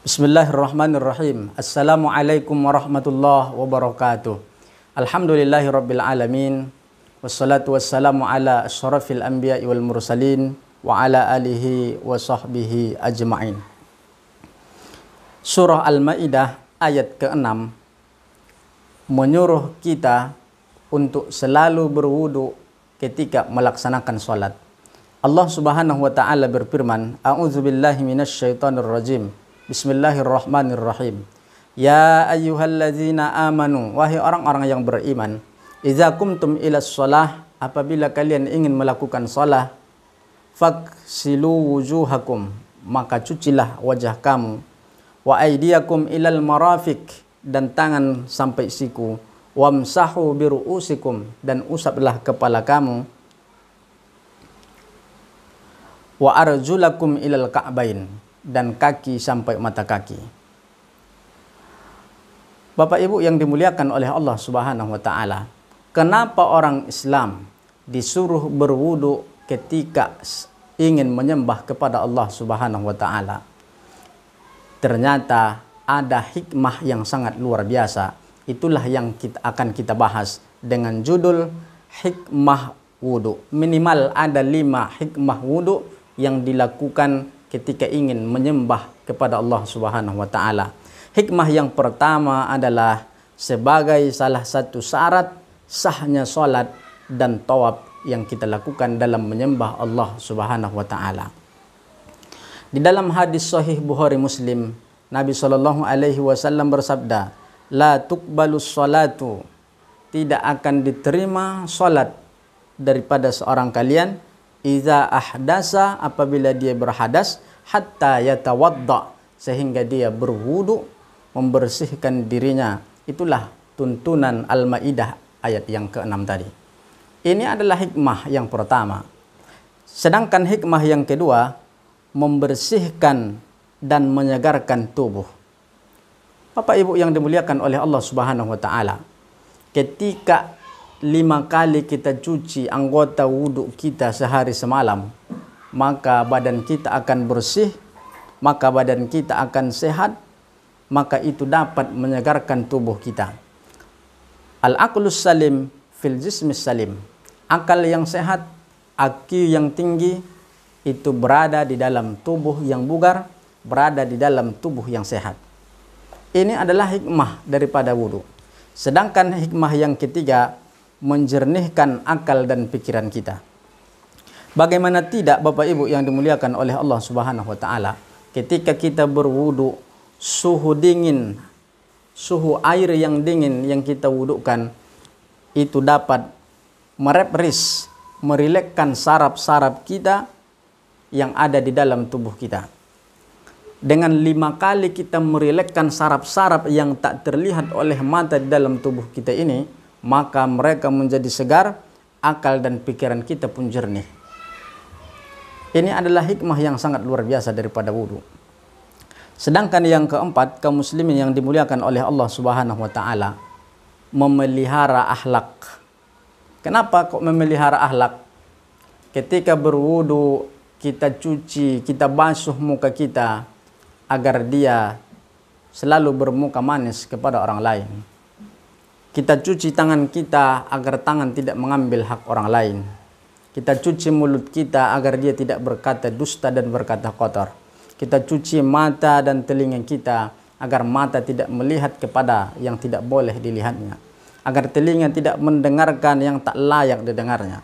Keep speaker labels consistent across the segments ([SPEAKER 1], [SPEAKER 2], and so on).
[SPEAKER 1] Bismillahirrahmanirrahim. Assalamualaikum warahmatullahi wabarakatuh. Alhamdulillahi rabbil alamin. Wassalatu wassalamu ala asyrafil anbiya'i wal mursalin wa ala alihi wa sahbihi ajma'in. Surah Al-Maidah ayat ke-6 menyuruh kita untuk selalu berwudu ketika melaksanakan salat. Allah Subhanahu wa taala berfirman, A'udzubillahi minasyaitonir rajim. Bismillahirrahmanirrahim. Ya ayyuhalladzina amanu, wahai orang-orang yang beriman, idza qumtum ilas shalah, apabila kalian ingin melakukan salat, faghsilu wujuhakum, maka cucilah wajah kamu, wa aydiyakum ilal marafiq, dan tangan sampai siku, wamsahu biru'usikum, dan usaplah kepala kamu, wa arjulakum ilal ka'bain, dan kaki sampai mata kaki. Bapak Ibu yang dimuliakan oleh Allah Subhanahu wa taala, kenapa orang Islam disuruh berwudu ketika ingin menyembah kepada Allah Subhanahu wa taala? Ternyata ada hikmah yang sangat luar biasa. Itulah yang akan kita bahas dengan judul hikmah wudu. Minimal ada 5 hikmah wudu yang dilakukan ketika ingin menyembah kepada Allah Subhanahu wa taala. Hikmah yang pertama adalah sebagai salah satu syarat sahnya salat dan tawaf yang kita lakukan dalam menyembah Allah Subhanahu wa taala. Di dalam hadis sahih Bukhari Muslim, Nabi sallallahu alaihi wasallam bersabda, "La tuqbalus salatu", tidak akan diterima salat daripada seorang kalian, iza ahdasa, apabila dia berhadas, hatta yatawadda, sehingga dia berwudu, membersihkan dirinya. Itulah tuntunan Al-Maidah ayat yang ke-6 tadi. Ini adalah hikmah yang pertama. Sedangkan hikmah yang kedua, membersihkan dan menyegarkan tubuh. Bapak Ibu yang dimuliakan oleh Allah Subhanahu wa taala, ketika 5 kali kita cuci anggota wudhu kita sehari semalam, maka badan kita akan bersih, maka badan kita akan sehat, maka itu dapat menyegarkan tubuh kita. Al-aqlus salim fil jismis salim. Akal yang sehat, IQ yang tinggi, itu berada di dalam tubuh yang bugar, berada di dalam tubuh yang sehat. Ini adalah hikmah daripada wudhu. Sedangkan hikmah yang ketiga, menjernihkan akal dan pikiran kita. Bagaimana tidak Bapak Ibu yang dimuliakan oleh Allah Subhanahu wa taala, ketika kita berwudu, suhu dingin, suhu air yang dingin yang kita wudukan itu dapat merefresh, merilekkan saraf-saraf kita yang ada di dalam tubuh kita. Dengan 5 kali kita merilekkan saraf-saraf yang tak terlihat oleh mata di dalam tubuh kita ini, maka mereka menjadi segar, akal dan pikiran kita pun jernih. Ini adalah hikmah yang sangat luar biasa daripada wudu. Sedangkan yang keempat, kaum muslimin yang dimuliakan oleh Allah Subhanahu wa taala, memelihara akhlak. Kenapa kok memelihara akhlak? Ketika berwudu, kita cuci, kita basuh muka kita agar dia selalu bermuka manis kepada orang lain. Kita cuci tangan kita agar tangan tidak mengambil hak orang lain. Kita cuci mulut kita agar dia tidak berkata dusta dan berkata kotor. Kita cuci mata dan telinga kita agar mata tidak melihat kepada yang tidak boleh dilihatnya. Agar telinga tidak mendengarkan yang tak layak didengarnya.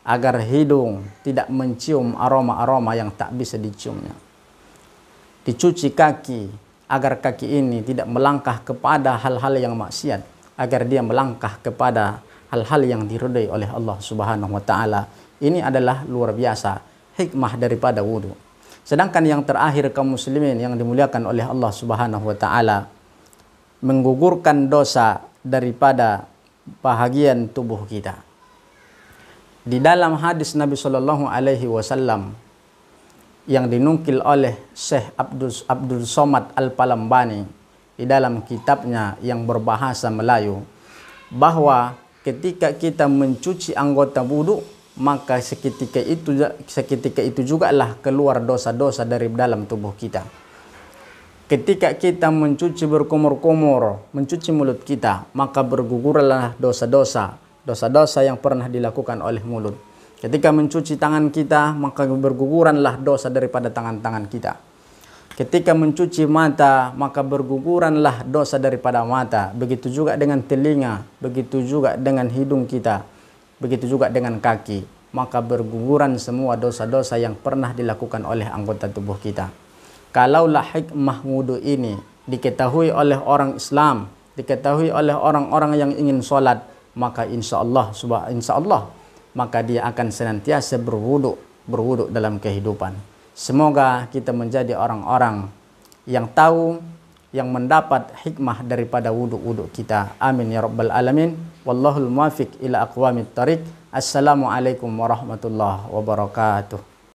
[SPEAKER 1] Agar hidung tidak mencium aroma-aroma yang tak bisa diciumnya. Dicuci kaki agar kaki ini tidak melangkah kepada hal-hal yang maksiat, agar dia melangkah kepada hal-hal yang diridai oleh Allah Subhanahu wa taala. Ini adalah luar biasa hikmah daripada wudu. Sedangkan yang terakhir kaum muslimin yang dimuliakan oleh Allah Subhanahu wa taala, menggugurkan dosa daripada bahagian tubuh kita. Di dalam hadis Nabi sallallahu alaihi wasallam yang dinukil oleh Syekh Abdul Somad Al-Palambani di dalam kitabnya yang berbahasa Melayu, bahwa ketika kita mencuci anggota wudu, maka seketika itu juga lah keluar dosa-dosa dari dalam tubuh kita. Ketika kita mencuci berkumur-kumur, mencuci mulut kita, maka bergugurlah dosa-dosa, dosa-dosa yang pernah dilakukan oleh mulut. Ketika mencuci tangan kita, maka berguguranlah dosa daripada tangan-tangan kita. Ketika mencuci mata, maka berguguranlah dosa daripada mata. Begitu juga dengan telinga, begitu juga dengan hidung kita, begitu juga dengan kaki. Maka berguguran semua dosa-dosa yang pernah dilakukan oleh anggota tubuh kita. Kalaulah hikmah wudu ini diketahui oleh orang Islam, diketahui oleh orang-orang yang ingin sholat, maka insya Allah maka dia akan senantiasa berwudu dalam kehidupan. Semoga kita menjadi orang-orang yang tahu, yang mendapat hikmah daripada wudu kita. Amin ya rabbal alamin. Wallahul muwaffiq ila aqwamit thariq. Assalamualaikum warahmatullahi wabarakatuh.